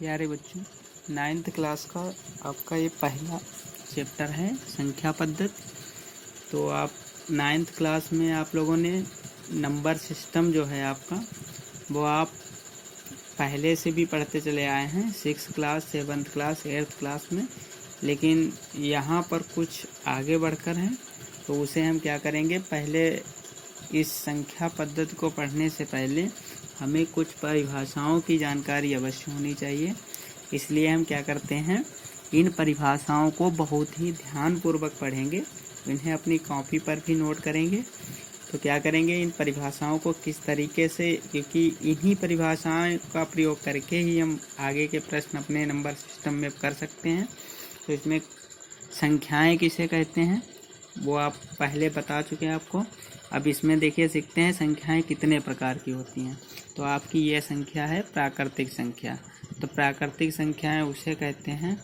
प्यारे बच्चों, 9th class का आपका ये पहला चैप्टर है संख्या पद्धति। तो आप 9th क्लास में आप लोगों ने नंबर सिस्टम जो है आपका वो आप पहले से भी पढ़ते चले आए हैं 6th class 7th class 8th class में, लेकिन यहाँ पर कुछ आगे बढ़कर हैं। तो उसे हम क्या करेंगे, पहले इस संख्या पद्धति को पढ़ने से पहले हमें कुछ परिभाषाओं की जानकारी अवश्य होनी चाहिए। इसलिए हम क्या करते हैं, इन परिभाषाओं को बहुत ही ध्यानपूर्वक पढ़ेंगे, इन्हें अपनी कॉपी पर भी नोट करेंगे। तो क्या करेंगे, इन परिभाषाओं को किस तरीके से, क्योंकि इन्हीं परिभाषाओं का प्रयोग करके ही हम आगे के प्रश्न अपने नंबर सिस्टम में कर सकते हैं। तो इसमें संख्याएं किसे कहते हैं वो आप पहले बता चुके हैं आपको। अब इसमें देखिए सीखते हैं संख्याएं कितने प्रकार की होती हैं। तो आपकी यह संख्या है प्राकृतिक संख्या। तो प्राकृतिक संख्याएं उसे कहते हैं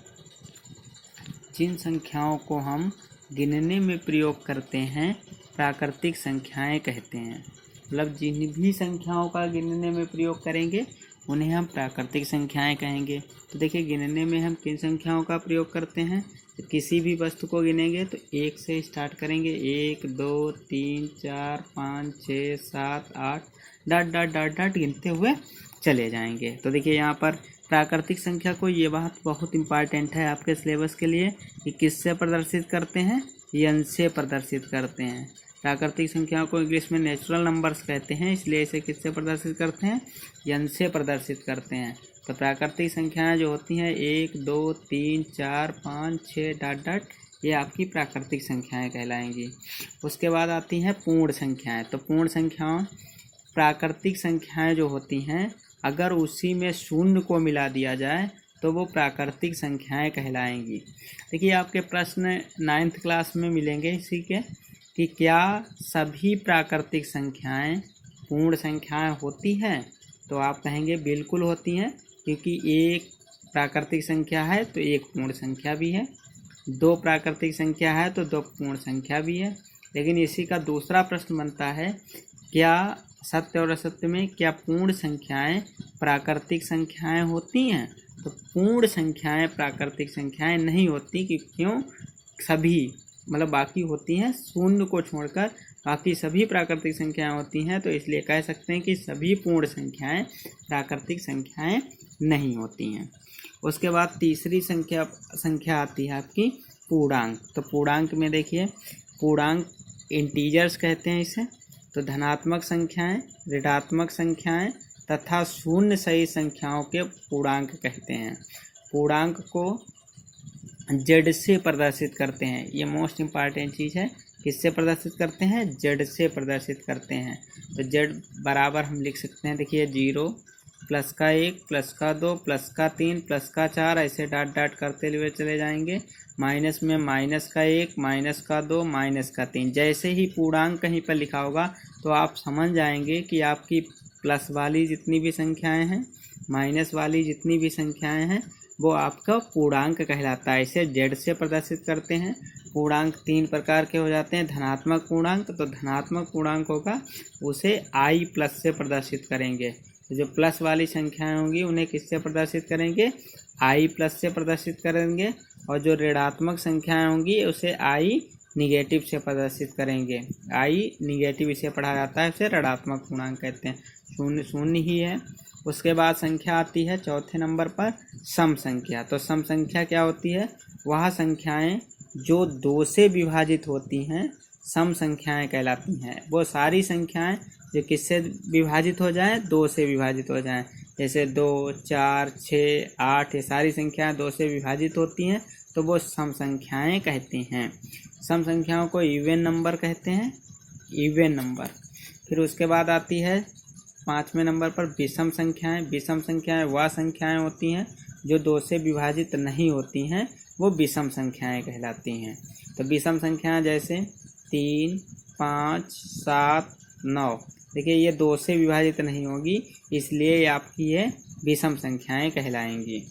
जिन संख्याओं को हम गिनने में प्रयोग करते हैं प्राकृतिक संख्याएं कहते हैं। मतलब जिन भी संख्याओं का गिनने में प्रयोग करेंगे उन्हें हम प्राकृतिक संख्याएं कहेंगे। तो देखिए गिनने में हम किन संख्याओं का प्रयोग करते हैं, तो किसी भी वस्तु को गिनेंगे तो 1 से स्टार्ट करेंगे, 1 2 3 4 5 6 7 8 डॉट डॉट डॉट डॉट गिनते हुए चले जाएंगे। तो देखिए यहाँ पर प्राकृतिक संख्या को, ये बात बहुत इम्पॉर्टेंट है आपके सिलेबस के लिए, कि किससे प्रदर्शित करते हैं, यन से प्रदर्शित करते हैं। प्राकृतिक संख्याओं को इंग्लिश में नेचुरल नंबर्स कहते हैं, इसलिए इसे किससे प्रदर्शित करते हैं, यन से प्रदर्शित करते हैं। तो प्राकृतिक संख्याएं जो होती हैं 1 2 3 4 5 6 डॉट डॉट, ये आपकी प्राकृतिक संख्याएं कहलाएंगी। उसके बाद आती हैं पूर्ण संख्याएं। तो पूर्ण संख्याओं, प्राकृतिक संख्याएं जो होती हैं अगर उसी में शून्य को मिला दिया जाए तो वो प्राकृतिक संख्याएं कहलाएंगी। देखिए आपके प्रश्न 9th क्लास में मिलेंगे इसी के, कि क्या सभी प्राकृतिक संख्याएं पूर्ण संख्याएं होती हैं। तो आप कहेंगे बिल्कुल होती हैं, क्योंकि एक प्राकृतिक संख्या है तो एक पूर्ण संख्या भी है, 2 प्राकृतिक संख्या है तो 2 पूर्ण संख्या भी है। लेकिन इसी का दूसरा प्रश्न बनता है, क्या सत्य और असत्य में क्या पूर्ण संख्याएं प्राकृतिक संख्याएं होती हैं। तो पूर्ण संख्याएं प्राकृतिक संख्याएं नहीं होती, कि क्यों, सभी मतलब बाकी होती हैं, शून्य को छोड़कर बाकी सभी प्राकृतिक संख्याएं होती हैं। तो इसलिए कह सकते हैं कि सभी पूर्ण संख्याएं प्राकृतिक संख्याएं नहीं होती हैं। उसके बाद तीसरी संख्या आती है आपकी पूर्णांक। तो पूर्णांक में देखिए, पूर्णांक इंटीजर्स कहते हैं इसे। तो धनात्मक संख्याएं, ऋणात्मक संख्याएं तथा शून्य सही संख्याओं के पूर्णांक कहते हैं। पूर्णांक को जेड से प्रदर्शित करते हैं, ये मोस्ट इम्पॉर्टेंट चीज़ है। किससे प्रदर्शित करते हैं, जेड से प्रदर्शित करते हैं। तो जेड बराबर हम लिख सकते हैं, देखिए 0 प्लस का 1 प्लस का 2 प्लस का 3 प्लस का 4, ऐसे डॉट डॉट करते हुए चले जाएंगे। माइनस में माइनस का 1 माइनस का 2 माइनस का 3। जैसे ही पूर्णांक कहीं पर लिखा होगा तो आप समझ जाएंगे कि आपकी प्लस वाली जितनी भी संख्याएं हैं, माइनस वाली जितनी भी संख्याएं हैं, वो आपका पूर्णांक कहलाता है। इसे जेड से प्रदर्शित करते हैं। पूर्णांक 3 प्रकार के हो जाते हैं। धनात्मक पूर्णांक, तो धनात्मक पूर्णांक होगा उसे आई प्लस से प्रदर्शित करेंगे। तो जो प्लस वाली संख्याएं होंगी उन्हें किससे प्रदर्शित करेंगे, आई प्लस से प्रदर्शित करेंगे। और जो ऋणात्मक संख्याएं होंगी उसे आई निगेटिव से प्रदर्शित करेंगे। आई निगेटिव इसे पढ़ा जाता है, इसे ऋणात्मक पूर्णांक कहते हैं। शून्य शून्य ही है। उसके बाद संख्या आती है चौथे नंबर पर सम संख्या। तो सम संख्या क्या होती है, वह संख्याएं जो 2 से विभाजित होती हैं सम संख्याएं कहलाती हैं। वो सारी संख्याएं जो किससे विभाजित हो जाएं, 2 से विभाजित हो जाएं। जैसे 2 4 6 8, ये सारी संख्याएं 2 से विभाजित होती हैं, तो वो सम संख्याएं कहते हैं। सम संख्याओं को इवन नंबर कहते हैं, इवन नंबर। फिर उसके बाद आती है 5वें नंबर पर विषम संख्याएं। विषम संख्याएं वह संख्याएं होती हैं जो 2 से विभाजित नहीं होती हैं, वो विषम संख्याएं कहलाती हैं। तो विषम संख्याएं जैसे 3 5 7 9, देखिए ये 2 से विभाजित नहीं होगी, इसलिए आपकी ये विषम संख्याएं कहलाएंगी।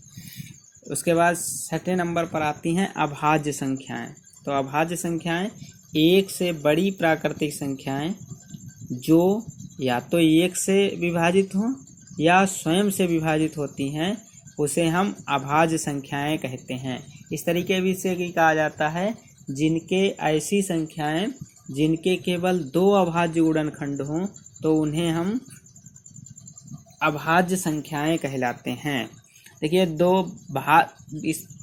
उसके बाद 6ठे नंबर पर आती हैं अभाज्य संख्याएं। तो अभाज्य संख्याएं 1 से बड़ी प्राकृतिक संख्याएं जो या तो 1 से विभाजित हों या स्वयं से विभाजित होती हैं, उसे हम अभाज्य संख्याएं कहते हैं। इस तरीके से भी कहा जाता है जिनके ऐसी संख्याएं जिनके केवल 2 अभाज्य गुणनखंड हों तो उन्हें हम अभाज्य संख्याएं कहलाते हैं। देखिए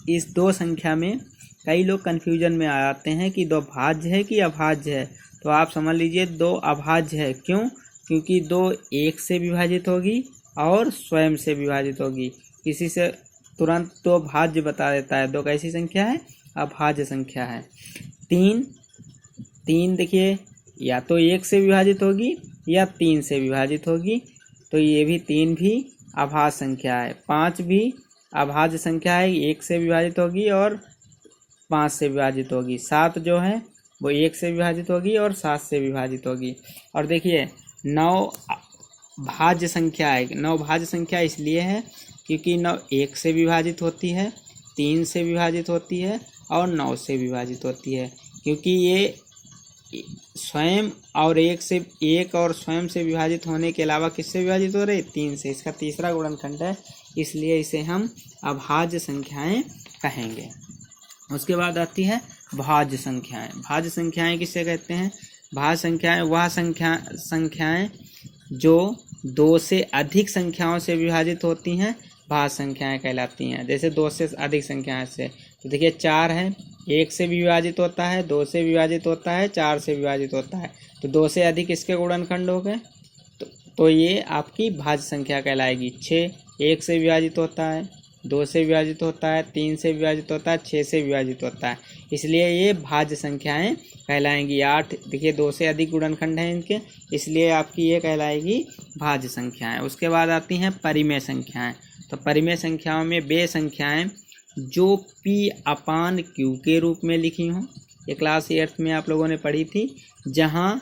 इस दो संख्या में कई लोग कन्फ्यूजन में आ जाते हैं कि 2 भाज्य है कि अभाज्य है। तो आप समझ लीजिए 2 अभाज्य है। क्यों? क्योंकि 2 1 से विभाजित होगी और स्वयं से विभाजित होगी। किसी से तुरंत 2 भाज्य बता देता है। 2 कैसी संख्या है? अभाज्य संख्या है। 3 देखिए या तो 1 से विभाजित होगी या 3 से विभाजित होगी, तो ये भी 3 भी अभाज्य संख्या है। 5 भी अभाज्य संख्या है, 1 से विभाजित होगी और 5 से विभाजित होगी। 7 जो है वो 1 से विभाजित होगी और 7 से विभाजित होगी। और देखिए 9 भाज्य संख्या है। 9 भाज्य संख्या इसलिए है क्योंकि 9 1 से विभाजित होती है, 3 से विभाजित होती है और 9 से विभाजित होती है। क्योंकि ये स्वयं और 1 और स्वयं से विभाजित होने के अलावा किससे विभाजित हो रहे? 3 से। इसका तीसरा गुणनखंड है, इसलिए इसे हम अभाज्य संख्याएं कहेंगे। उसके बाद आती है भाज्य संख्याएं। भाज्य संख्याएं किसे कहते हैं? भाज्य संख्याएं वह संख्याएं जो 2 से अधिक संख्याओं से विभाजित होती हैं, भाज्य संख्याएं कहलाती हैं। जैसे 2 से अधिक संख्याएं से, तो देखिए 4 है, 1 से विभाजित होता है, 2 से विभाजित होता है, 4 से विभाजित होता है। तो 2 से अधिक इसके गुणनखंड हो गए, तो ये आपकी भाज्य संख्या कहलाएगी। 6 1 से विभाजित होता है, 2 से विभाजित होता है, 3 से विभाजित होता है, 6 से विभाजित होता है, इसलिए ये भाज्य संख्याएं कहलाएंगी। 8 देखिए 2 से अधिक गुणनखंड हैं इनके, इसलिए आपकी ये कहलाएगी भाज्य संख्याएं। उसके बाद आती हैं परिमेय संख्याएं। तो परिमेय संख्याओं में वे संख्याएं जो P/Q के रूप में लिखी हों। ये क्लास 8th में आप लोगों ने पढ़ी थी, जहाँ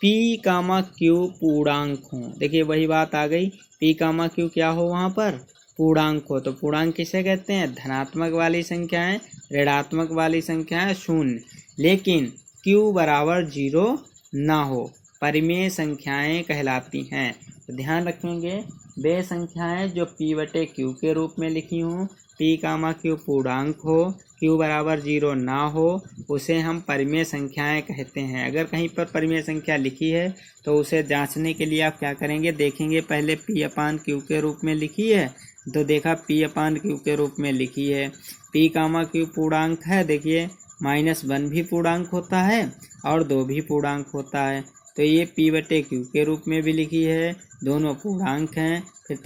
P/Q पूर्णांक हों। देखिए वही बात आ गई, P/Q क्या हो? वहाँ पर पूर्णांक हो। तो पूर्णांक किसे कहते हैं? धनात्मक वाली संख्याएं, ऋणात्मक वाली संख्याएं, शून्य, लेकिन Q बराबर 0 ना हो, परिमेय संख्याएं कहलाती हैं। तो ध्यान रखेंगे, वे संख्याएं जो P/Q के रूप में लिखी हों, P/Q पूर्णांक हो, Q बराबर 0 ना हो, उसे हम परिमेय संख्याएं कहते हैं। अगर कहीं पर परिमेय संख्या लिखी है तो उसे जांचने के लिए आप क्या करेंगे? देखेंगे पहले P/Q के रूप में लिखी है, तो देखा P/Q के रूप में लिखी है। P/Q पूर्णांक है, देखिए -1 भी पूर्णांक होता है और 2 भी पूर्णांक होता है, तो ये P/Q के रूप में भी लिखी है, दोनों पूर्णांक हैं। फिर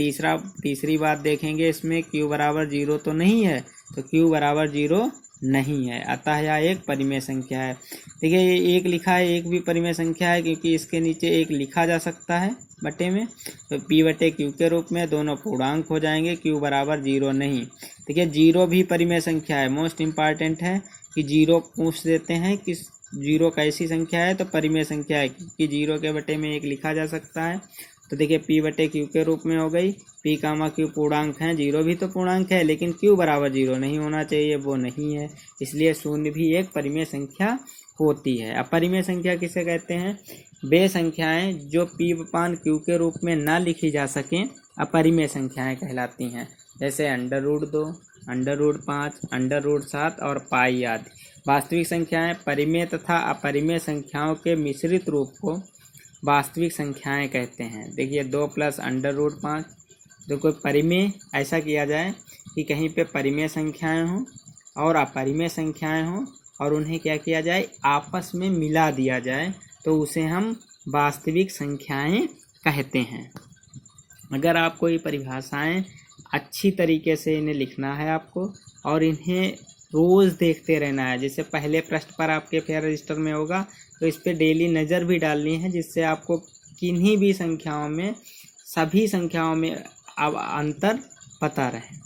तीसरी बात देखेंगे, इसमें Q बराबर 0 तो नहीं है, तो Q बराबर 0 नहीं है, अतः यह एक परिमेय संख्या है। देखिए ये 1 लिखा है, 1 भी परिमेय संख्या है क्योंकि इसके नीचे 1 लिखा जा सकता है बटे में, तो P/Q के रूप में दोनों पूर्णांक हो जाएंगे, Q बराबर 0 नहीं। देखिए 0 भी परिमेय संख्या है। मोस्ट इम्पॉर्टेंट है कि 0 पूछ देते हैं कि 0 कैसी संख्या है, तो परिमेय संख्या है, क्योंकि 0 के बटे में 1 लिखा जा सकता है। तो देखिए P/Q के रूप में हो गई। P/Q पूर्णांक है, 0 भी तो पूर्णांक है, लेकिन Q बराबर 0 नहीं होना चाहिए, वो नहीं है, इसलिए शून्य भी एक परिमेय संख्या होती है। अब परिमेय संख्या किसे कहते हैं? वे संख्याएं जो P/Q के रूप में ना लिखी जा सकें, अपरिमेय संख्याएं कहलाती हैं। जैसे √2, √5, √7 और पाई आदि। वास्तविक संख्याएं परिमेय तथा अपरिमेय संख्याओं के मिश्रित रूप को वास्तविक संख्याएं कहते हैं। देखिए 2 + √5, जो कोई परिमेय ऐसा किया जाए कि कहीं पे परिमेय संख्याएं हों और अपरिमेय संख्याएं हों और उन्हें क्या किया जाए? आपस में मिला दिया जाए, तो उसे हम वास्तविक संख्याएं कहते हैं। अगर आपको ये परिभाषाएं अच्छी तरीके से इन्हें लिखना है आपको, और इन्हें रोज़ देखते रहना है, जैसे पहले पृष्ठ पर आपके फेयर रजिस्टर में होगा, तो इस पर डेली नज़र भी डालनी है, जिससे आपको किन्हीं भी संख्याओं में, सभी संख्याओं में अब अंतर पता रहे।